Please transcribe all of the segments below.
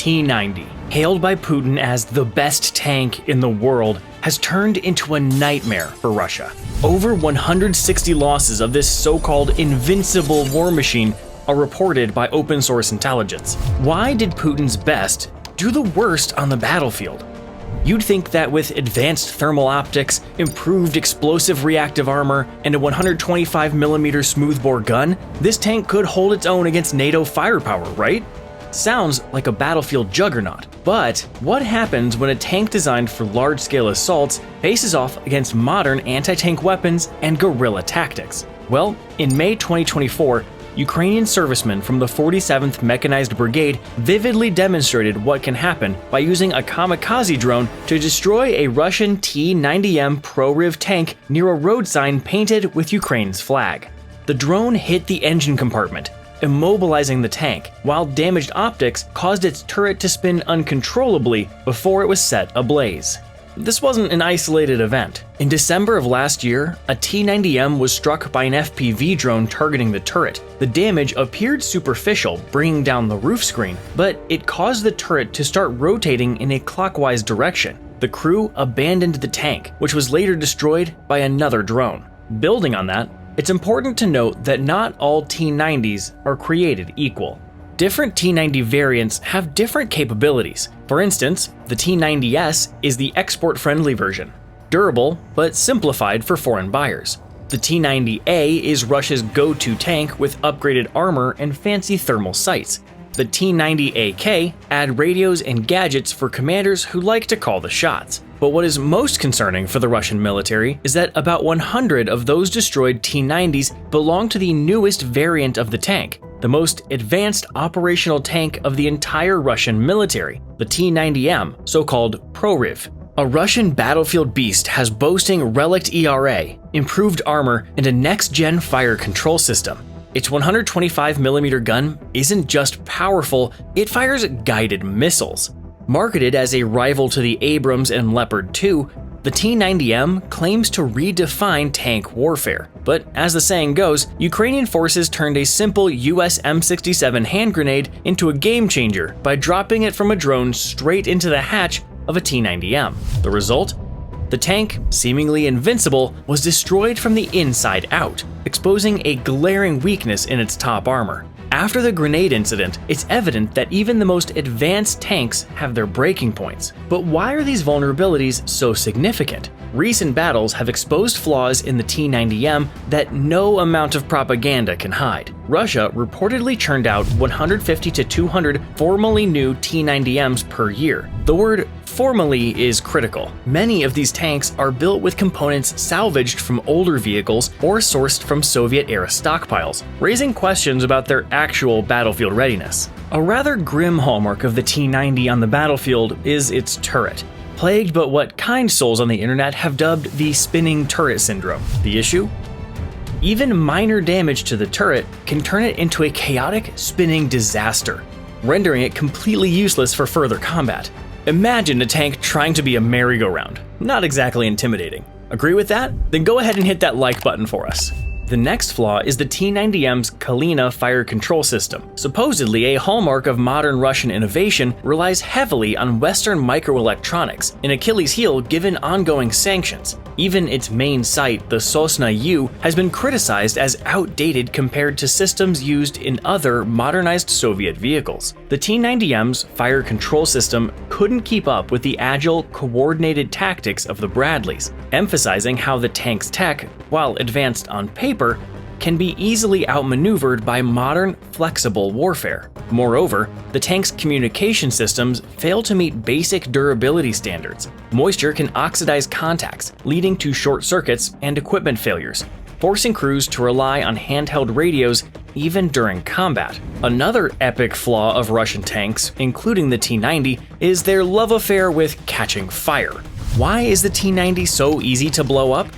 T90, hailed by Putin as the best tank in the world, has turned into a nightmare for Russia. Over 160 losses of this so-called invincible war machine are reported by open source intelligence. Why did Putin's best do the worst on the battlefield? You'd think that with advanced thermal optics, improved explosive reactive armor, and a 125mm smoothbore gun, this tank could hold its own against NATO firepower, right? Sounds like a battlefield juggernaut. But what happens when a tank designed for large-scale assaults faces off against modern anti-tank weapons and guerrilla tactics? Well, in May 2024, Ukrainian servicemen from the 47th Mechanized Brigade vividly demonstrated what can happen by using a kamikaze drone to destroy a Russian T90M Proryv tank near a road sign painted with Ukraine's flag. The drone hit the engine compartment, immobilizing the tank, while damaged optics caused its turret to spin uncontrollably before it was set ablaze. This wasn't an isolated event. In December of last year, a T90M was struck by an FPV drone targeting the turret. The damage appeared superficial, bringing down the roof screen, but it caused the turret to start rotating in a clockwise direction. The crew abandoned the tank, which was later destroyed by another drone. Building on that, it's important to note that not all T90s are created equal. Different T90 variants have different capabilities. For instance, the T90S is the export-friendly version, durable but simplified for foreign buyers. The T90A is Russia's go-to tank with upgraded armor and fancy thermal sights. The T90AK add radios and gadgets for commanders who like to call the shots. But what is most concerning for the Russian military is that about 100 of those destroyed T90s belong to the newest variant of the tank, the most advanced operational tank of the entire Russian military, the T90M, so-called Proryv. A Russian battlefield beast has boasting relict ERA, improved armor, and a next-gen fire control system. Its 125mm gun isn't just powerful, it fires guided missiles. Marketed as a rival to the Abrams and Leopard 2, the T90M claims to redefine tank warfare. But as the saying goes, Ukrainian forces turned a simple US M67 hand grenade into a game changer by dropping it from a drone straight into the hatch of a T90M. The result? The tank, seemingly invincible, was destroyed from the inside out, exposing a glaring weakness in its top armor. After the grenade incident, it's evident that even the most advanced tanks have their breaking points. But why are these vulnerabilities so significant? Recent battles have exposed flaws in the T90M that no amount of propaganda can hide. Russia reportedly churned out 150 to 200 formally new T90Ms per year. The word formally is critical. Many of these tanks are built with components salvaged from older vehicles or sourced from Soviet-era stockpiles, raising questions about their actual battlefield readiness. A rather grim hallmark of the T90 on the battlefield is its turret, plagued by what kind souls on the internet have dubbed the spinning turret syndrome. The issue? Even minor damage to the turret can turn it into a chaotic, spinning disaster, rendering it completely useless for further combat. Imagine a tank trying to be a merry-go-round. Not exactly intimidating. Agree with that? Then go ahead and hit that like button for us. The next flaw is the T90M's Kalina fire control system. Supposedly a hallmark of modern Russian innovation, relies heavily on Western microelectronics, an Achilles heel given ongoing sanctions. Even its main site, the Sosna U, has been criticized as outdated compared to systems used in other modernized Soviet vehicles. The T90M's fire control system couldn't keep up with the agile, coordinated tactics of the Bradleys, emphasizing how the tank's tech, while advanced on paper, can be easily outmaneuvered by modern, flexible warfare. Moreover, the tank's communication systems fail to meet basic durability standards. Moisture can oxidize contacts, leading to short circuits and equipment failures, forcing crews to rely on handheld radios even during combat. Another epic flaw of Russian tanks, including the T90, is their love affair with catching fire. Why is the T90 so easy to blow up?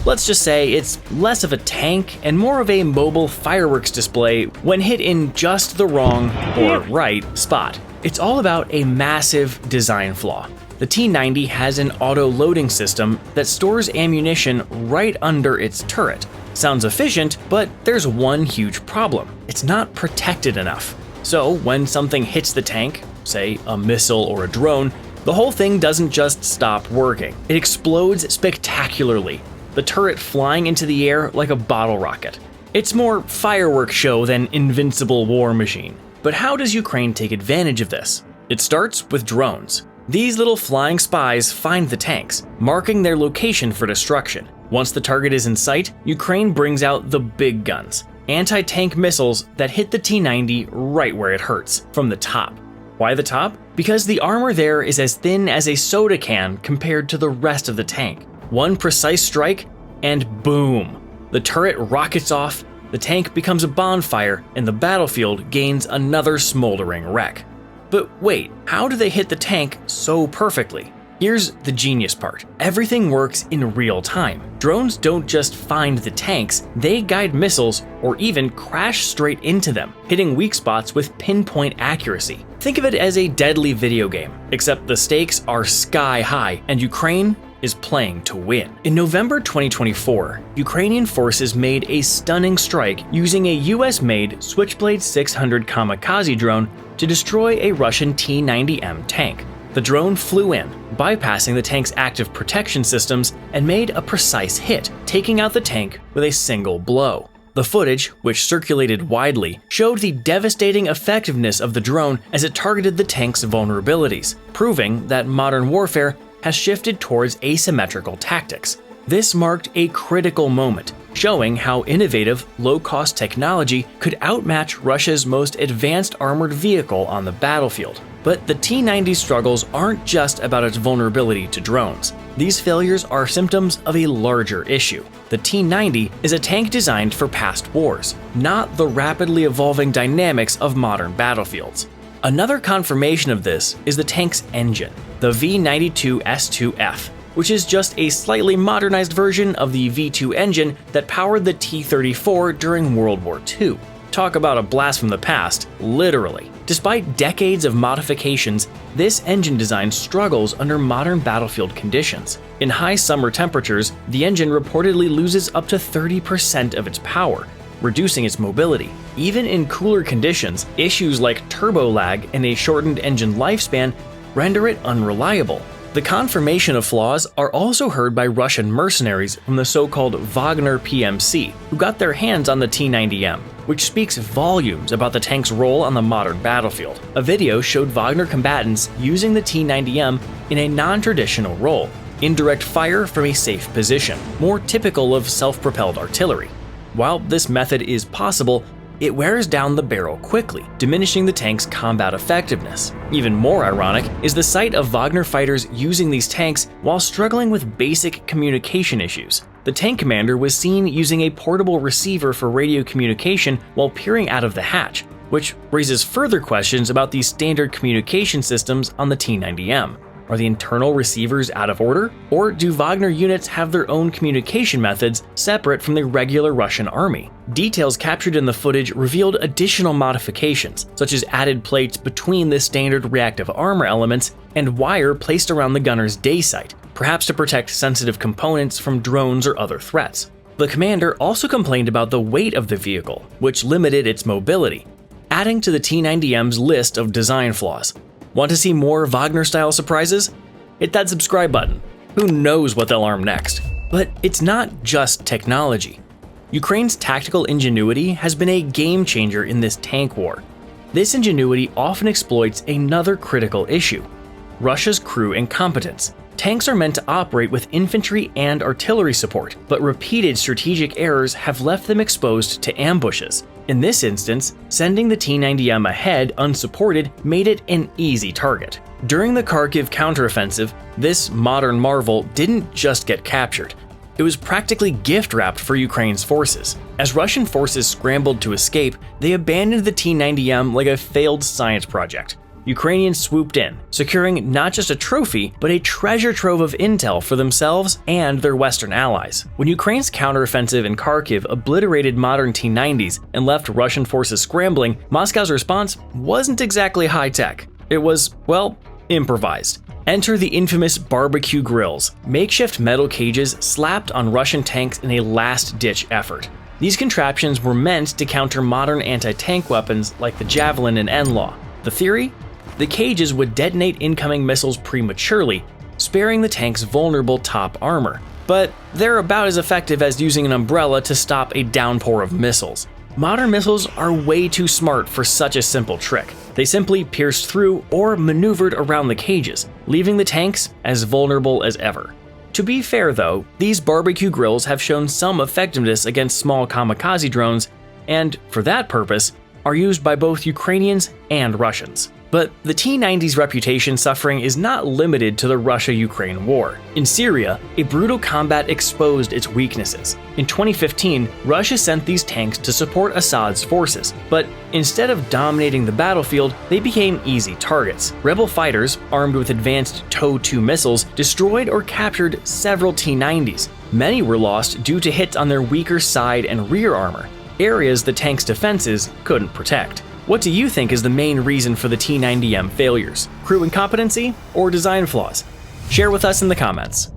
Let's just say it's less of a tank and more of a mobile fireworks display when hit in just the wrong or right spot. It's all about a massive design flaw. The T90 has an auto-loading system that stores ammunition right under its turret. Sounds efficient, but there's one huge problem. It's not protected enough. So when something hits the tank, say a missile or a drone, the whole thing doesn't just stop working. It explodes spectacularly, the turret flying into the air like a bottle rocket. It's more fireworks show than invincible war machine. But how does Ukraine take advantage of this? It starts with drones. These little flying spies find the tanks, marking their location for destruction. Once the target is in sight, Ukraine brings out the big guns, anti-tank missiles that hit the T90 right where it hurts, from the top. Why the top? Because the armor there is as thin as a soda can compared to the rest of the tank. One precise strike, and boom! The turret rockets off, the tank becomes a bonfire, and the battlefield gains another smoldering wreck. But wait, how do they hit the tank so perfectly? Here's the genius part. Everything works in real time. Drones don't just find the tanks, they guide missiles or even crash straight into them, hitting weak spots with pinpoint accuracy. Think of it as a deadly video game, except the stakes are sky high and Ukraine is playing to win. In November 2024, Ukrainian forces made a stunning strike using a US-made Switchblade 600 kamikaze drone to destroy a Russian T90M tank. The drone flew in, bypassing the tank's active protection systems, and made a precise hit, taking out the tank with a single blow. The footage, which circulated widely, showed the devastating effectiveness of the drone as it targeted the tank's vulnerabilities, proving that modern warfare has shifted towards asymmetrical tactics. This marked a critical moment, showing how innovative, low-cost technology could outmatch Russia's most advanced armored vehicle on the battlefield. But the T-90 struggles aren't just about its vulnerability to drones. These failures are symptoms of a larger issue. The T-90 is a tank designed for past wars, not the rapidly evolving dynamics of modern battlefields. Another confirmation of this is the tank's engine, the V92S2F, which is just a slightly modernized version of the V2 engine that powered the T-34 during World War II. Talk about a blast from the past, literally. Despite decades of modifications, this engine design struggles under modern battlefield conditions. In high summer temperatures, the engine reportedly loses up to 30% of its power, reducing its mobility. Even in cooler conditions, issues like turbo lag and a shortened engine lifespan render it unreliable. The confirmation of flaws are also heard by Russian mercenaries from the so-called Wagner PMC, who got their hands on the T90M, which speaks volumes about the tank's role on the modern battlefield. A video showed Wagner combatants using the T90M in a non-traditional role, indirect fire from a safe position, more typical of self-propelled artillery. While this method is possible, it wears down the barrel quickly, diminishing the tank's combat effectiveness. Even more ironic is the sight of Wagner fighters using these tanks while struggling with basic communication issues. The tank commander was seen using a portable receiver for radio communication while peering out of the hatch, which raises further questions about these standard communication systems on the T90M. Are the internal receivers out of order? Or do Wagner units have their own communication methods separate from the regular Russian army? Details captured in the footage revealed additional modifications, such as added plates between the standard reactive armor elements and wire placed around the gunner's day sight, perhaps to protect sensitive components from drones or other threats. The commander also complained about the weight of the vehicle, which limited its mobility, adding to the T90M's list of design flaws. Want to see more Wagner-style surprises? Hit that subscribe button. Who knows what they'll arm next? But it's not just technology. Ukraine's tactical ingenuity has been a game changer in this tank war. This ingenuity often exploits another critical issue: Russia's crew incompetence. Tanks are meant to operate with infantry and artillery support, but repeated strategic errors have left them exposed to ambushes. In this instance, sending the T90M ahead unsupported made it an easy target. During the Kharkiv counteroffensive, this modern marvel didn't just get captured. It was practically gift-wrapped for Ukraine's forces. As Russian forces scrambled to escape, they abandoned the T90M like a failed science project. Ukrainians swooped in, securing not just a trophy, but a treasure trove of intel for themselves and their Western allies. When Ukraine's counteroffensive in Kharkiv obliterated modern T-90s and left Russian forces scrambling, Moscow's response wasn't exactly high-tech. It was, well, improvised. Enter the infamous barbecue grills, makeshift metal cages slapped on Russian tanks in a last-ditch effort. These contraptions were meant to counter modern anti-tank weapons like the Javelin and NLAW. The theory? the cages would detonate incoming missiles prematurely, sparing the tank's vulnerable top armor. But they're about as effective as using an umbrella to stop a downpour of missiles. Modern missiles are way too smart for such a simple trick. They simply pierced through or maneuvered around the cages, leaving the tanks as vulnerable as ever. To be fair though, these barbecue grills have shown some effectiveness against small kamikaze drones, and for that purpose, are used by both Ukrainians and Russians. But the T-90's reputation suffering is not limited to the Russia-Ukraine war. In Syria, a brutal combat exposed its weaknesses. In 2015, Russia sent these tanks to support Assad's forces, but instead of dominating the battlefield, they became easy targets. Rebel fighters, armed with advanced TOW-2 missiles, destroyed or captured several T-90s. Many were lost due to hits on their weaker side and rear armor, areas the tank's defenses couldn't protect. What do you think is the main reason for the T90M failures? Crew incompetency or design flaws? Share with us in the comments.